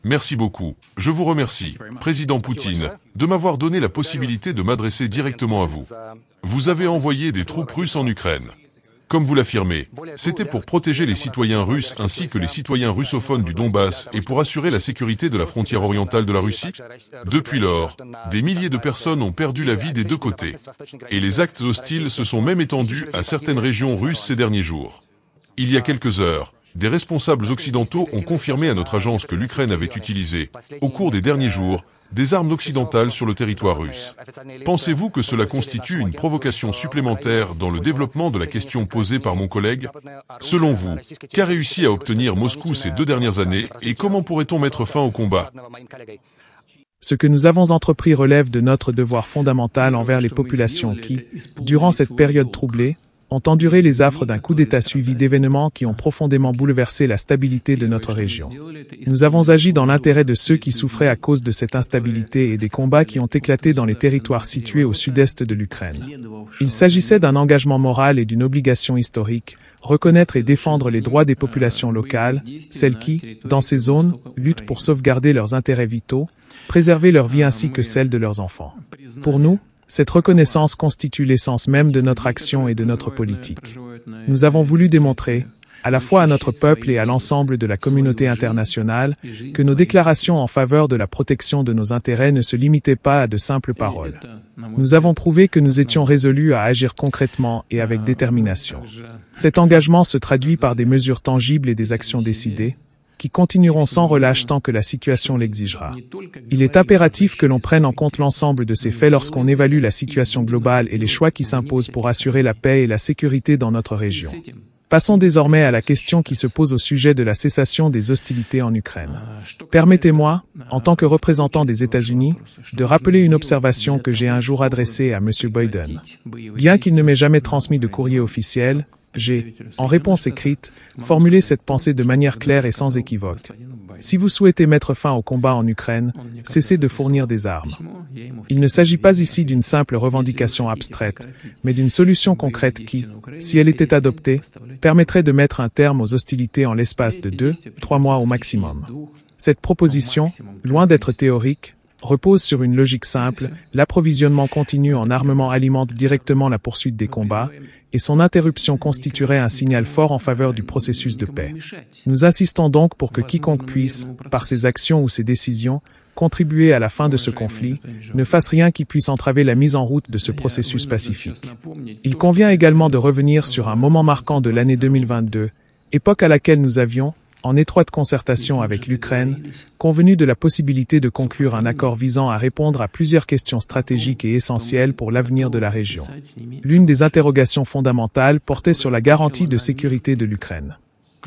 Merci beaucoup. Je vous remercie, Président Poutine, de m'avoir donné la possibilité de m'adresser directement à vous. Vous avez envoyé des troupes russes en Ukraine. Comme vous l'affirmez, c'était pour protéger les citoyens russes ainsi que les citoyens russophones du Donbass et pour assurer la sécurité de la frontière orientale de la Russie. Depuis lors, des milliers de personnes ont perdu la vie des deux côtés. Et les actes hostiles se sont même étendus à certaines régions russes ces derniers jours. Il y a quelques heures, des responsables occidentaux ont confirmé à notre agence que l'Ukraine avait utilisé, au cours des derniers jours, des armes occidentales sur le territoire russe. Pensez-vous que cela constitue une provocation supplémentaire dans le développement de la question posée par mon collègue? Selon vous, qu'a réussi à obtenir Moscou ces 2 dernières années et comment pourrait-on mettre fin au combat? Ce que nous avons entrepris relève de notre devoir fondamental envers les populations qui, durant cette période troublée, ont enduré les affres d'un coup d'État suivi d'événements qui ont profondément bouleversé la stabilité de notre région. Nous avons agi dans l'intérêt de ceux qui souffraient à cause de cette instabilité et des combats qui ont éclaté dans les territoires situés au sud-est de l'Ukraine. Il s'agissait d'un engagement moral et d'une obligation historique, reconnaître et défendre les droits des populations locales, celles qui, dans ces zones, luttent pour sauvegarder leurs intérêts vitaux, préserver leur vie ainsi que celle de leurs enfants. Pour nous, cette reconnaissance constitue l'essence même de notre action et de notre politique. Nous avons voulu démontrer, à la fois à notre peuple et à l'ensemble de la communauté internationale, que nos déclarations en faveur de la protection de nos intérêts ne se limitaient pas à de simples paroles. Nous avons prouvé que nous étions résolus à agir concrètement et avec détermination. Cet engagement se traduit par des mesures tangibles et des actions décidées, qui continueront sans relâche tant que la situation l'exigera. Il est impératif que l'on prenne en compte l'ensemble de ces faits lorsqu'on évalue la situation globale et les choix qui s'imposent pour assurer la paix et la sécurité dans notre région. Passons désormais à la question qui se pose au sujet de la cessation des hostilités en Ukraine. Permettez-moi, en tant que représentant des États-Unis, de rappeler une observation que j'ai un jour adressée à M. Biden. Bien qu'il ne m'ait jamais transmis de courrier officiel, j'ai, en réponse écrite, formulé cette pensée de manière claire et sans équivoque. Si vous souhaitez mettre fin au combat en Ukraine, cessez de fournir des armes. Il ne s'agit pas ici d'une simple revendication abstraite, mais d'une solution concrète qui, si elle était adoptée, permettrait de mettre un terme aux hostilités en l'espace de 2-3 mois au maximum. Cette proposition, loin d'être théorique, repose sur une logique simple, l'approvisionnement continu en armement alimente directement la poursuite des combats, et son interruption constituerait un signal fort en faveur du processus de paix. Nous insistons donc pour que quiconque puisse, par ses actions ou ses décisions, contribuer à la fin de ce conflit, ne fasse rien qui puisse entraver la mise en route de ce processus pacifique. Il convient également de revenir sur un moment marquant de l'année 2022, époque à laquelle nous avions, en étroite concertation avec l'Ukraine, convenu de la possibilité de conclure un accord visant à répondre à plusieurs questions stratégiques et essentielles pour l'avenir de la région. L'une des interrogations fondamentales portait sur la garantie de sécurité de l'Ukraine.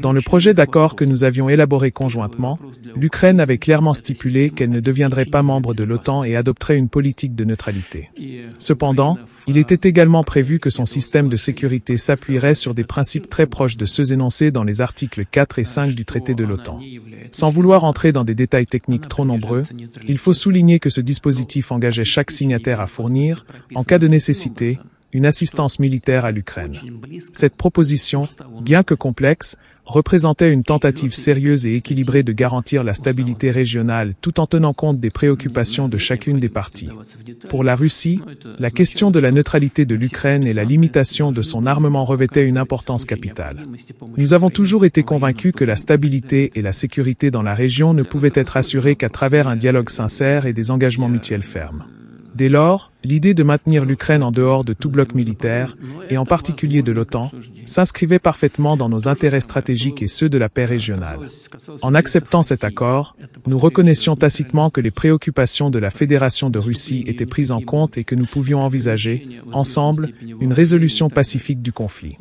Dans le projet d'accord que nous avions élaboré conjointement, l'Ukraine avait clairement stipulé qu'elle ne deviendrait pas membre de l'OTAN et adopterait une politique de neutralité. Cependant, il était également prévu que son système de sécurité s'appuierait sur des principes très proches de ceux énoncés dans les articles 4 et 5 du traité de l'OTAN. Sans vouloir entrer dans des détails techniques trop nombreux, il faut souligner que ce dispositif engageait chaque signataire à fournir, en cas de nécessité, une assistance militaire à l'Ukraine. Cette proposition, bien que complexe, représentait une tentative sérieuse et équilibrée de garantir la stabilité régionale tout en tenant compte des préoccupations de chacune des parties. Pour la Russie, la question de la neutralité de l'Ukraine et la limitation de son armement revêtaient une importance capitale. Nous avons toujours été convaincus que la stabilité et la sécurité dans la région ne pouvaient être assurées qu'à travers un dialogue sincère et des engagements mutuels fermes. Dès lors, l'idée de maintenir l'Ukraine en dehors de tout bloc militaire, et en particulier de l'OTAN, s'inscrivait parfaitement dans nos intérêts stratégiques et ceux de la paix régionale. En acceptant cet accord, nous reconnaissions tacitement que les préoccupations de la Fédération de Russie étaient prises en compte et que nous pouvions envisager, ensemble, une résolution pacifique du conflit.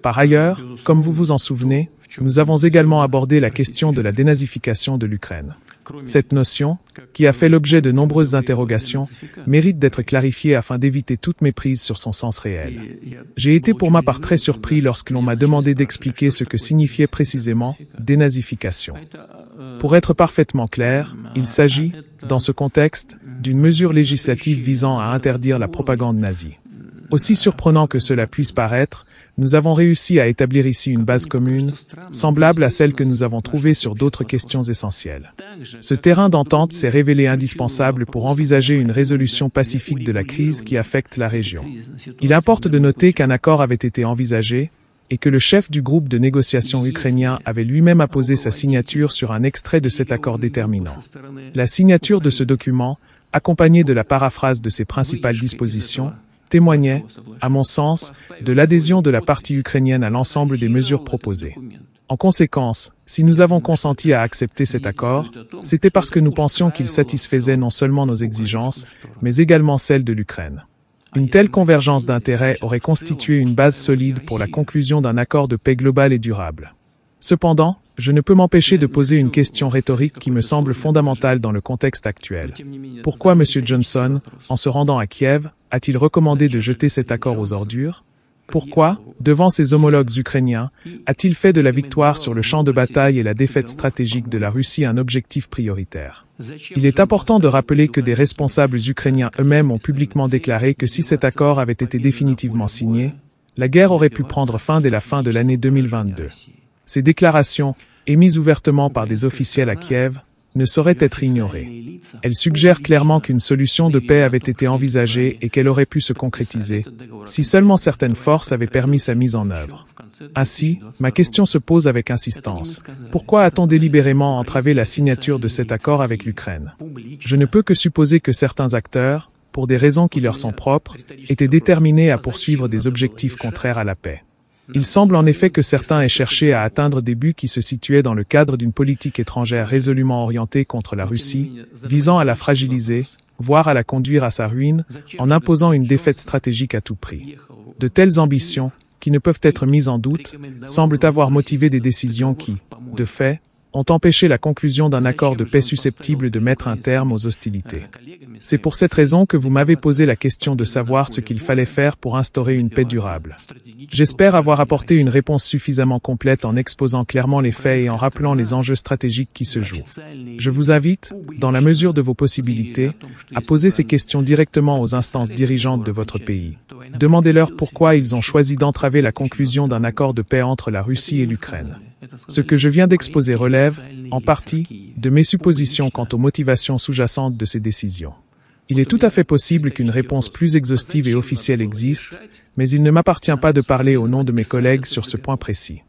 Par ailleurs, comme vous vous en souvenez, nous avons également abordé la question de la dénazification de l'Ukraine. Cette notion, qui a fait l'objet de nombreuses interrogations, mérite d'être clarifiée afin d'éviter toute méprise sur son sens réel. J'ai été pour ma part très surpris lorsque l'on m'a demandé d'expliquer ce que signifiait précisément « dénazification ». Pour être parfaitement clair, il s'agit, dans ce contexte, d'une mesure législative visant à interdire la propagande nazie. Aussi surprenant que cela puisse paraître, nous avons réussi à établir ici une base commune, semblable à celle que nous avons trouvée sur d'autres questions essentielles. Ce terrain d'entente s'est révélé indispensable pour envisager une résolution pacifique de la crise qui affecte la région. Il importe de noter qu'un accord avait été envisagé, et que le chef du groupe de négociation ukrainien avait lui-même apposé sa signature sur un extrait de cet accord déterminant. La signature de ce document, accompagnée de la paraphrase de ses principales dispositions, témoignait, à mon sens, de l'adhésion de la partie ukrainienne à l'ensemble des mesures proposées. En conséquence, si nous avons consenti à accepter cet accord, c'était parce que nous pensions qu'il satisfaisait non seulement nos exigences, mais également celles de l'Ukraine. Une telle convergence d'intérêts aurait constitué une base solide pour la conclusion d'un accord de paix global et durable. Cependant, je ne peux m'empêcher de poser une question rhétorique qui me semble fondamentale dans le contexte actuel. Pourquoi M. Johnson, en se rendant à Kiev, a-t-il recommandé de jeter cet accord aux ordures? Pourquoi, devant ses homologues ukrainiens, a-t-il fait de la victoire sur le champ de bataille et la défaite stratégique de la Russie un objectif prioritaire? Il est important de rappeler que des responsables ukrainiens eux-mêmes ont publiquement déclaré que si cet accord avait été définitivement signé, la guerre aurait pu prendre fin dès la fin de l'année 2022. Ces déclarations, émises ouvertement par des officiels à Kiev, ne sauraient être ignorées. Elles suggèrent clairement qu'une solution de paix avait été envisagée et qu'elle aurait pu se concrétiser, si seulement certaines forces avaient permis sa mise en œuvre. Ainsi, ma question se pose avec insistance. Pourquoi a-t-on délibérément entravé la signature de cet accord avec l'Ukraine? Je ne peux que supposer que certains acteurs, pour des raisons qui leur sont propres, étaient déterminés à poursuivre des objectifs contraires à la paix. Il semble en effet que certains aient cherché à atteindre des buts qui se situaient dans le cadre d'une politique étrangère résolument orientée contre la Russie, visant à la fragiliser, voire à la conduire à sa ruine, en imposant une défaite stratégique à tout prix. De telles ambitions, qui ne peuvent être mises en doute, semblent avoir motivé des décisions qui, de fait, ont empêché la conclusion d'un accord de paix susceptible de mettre un terme aux hostilités. C'est pour cette raison que vous m'avez posé la question de savoir ce qu'il fallait faire pour instaurer une paix durable. J'espère avoir apporté une réponse suffisamment complète en exposant clairement les faits et en rappelant les enjeux stratégiques qui se jouent. Je vous invite, dans la mesure de vos possibilités, à poser ces questions directement aux instances dirigeantes de votre pays. Demandez-leur pourquoi ils ont choisi d'entraver la conclusion d'un accord de paix entre la Russie et l'Ukraine. Ce que je viens d'exposer relève, en partie, de mes suppositions quant aux motivations sous-jacentes de ces décisions. Il est tout à fait possible qu'une réponse plus exhaustive et officielle existe, mais il ne m'appartient pas de parler au nom de mes collègues sur ce point précis.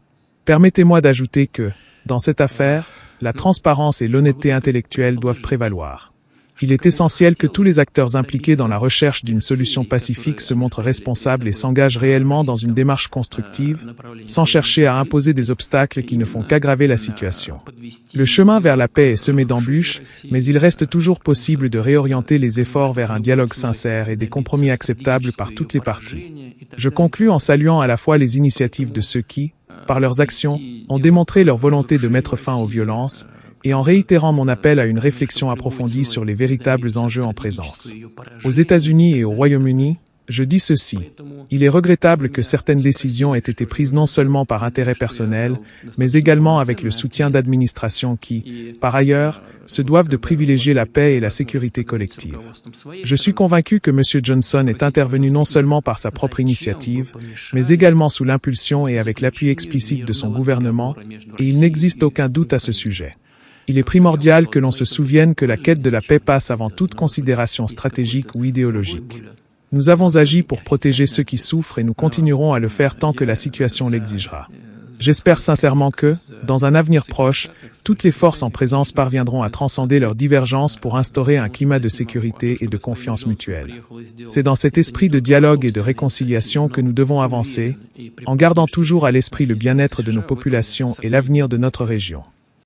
Permettez-moi d'ajouter que, dans cette affaire, la transparence et l'honnêteté intellectuelle doivent prévaloir. Il est essentiel que tous les acteurs impliqués dans la recherche d'une solution pacifique se montrent responsables et s'engagent réellement dans une démarche constructive, sans chercher à imposer des obstacles qui ne font qu'aggraver la situation. Le chemin vers la paix est semé d'embûches, mais il reste toujours possible de réorienter les efforts vers un dialogue sincère et des compromis acceptables par toutes les parties. Je conclus en saluant à la fois les initiatives de ceux qui, par leurs actions, ont démontré leur volonté de mettre fin aux violences, et en réitérant mon appel à une réflexion approfondie sur les véritables enjeux en présence. Aux États-Unis et au Royaume-Uni, je dis ceci. Il est regrettable que certaines décisions aient été prises non seulement par intérêt personnel, mais également avec le soutien d'administrations qui, par ailleurs, se doivent de privilégier la paix et la sécurité collective. Je suis convaincu que M. Johnson est intervenu non seulement par sa propre initiative, mais également sous l'impulsion et avec l'appui explicite de son gouvernement, et il n'existe aucun doute à ce sujet. Il est primordial que l'on se souvienne que la quête de la paix passe avant toute considération stratégique ou idéologique. Nous avons agi pour protéger ceux qui souffrent et nous continuerons à le faire tant que la situation l'exigera. J'espère sincèrement que, dans un avenir proche, toutes les forces en présence parviendront à transcender leurs divergences pour instaurer un climat de sécurité et de confiance mutuelle. C'est dans cet esprit de dialogue et de réconciliation que nous devons avancer, en gardant toujours à l'esprit le bien-être de nos populations et l'avenir de notre région.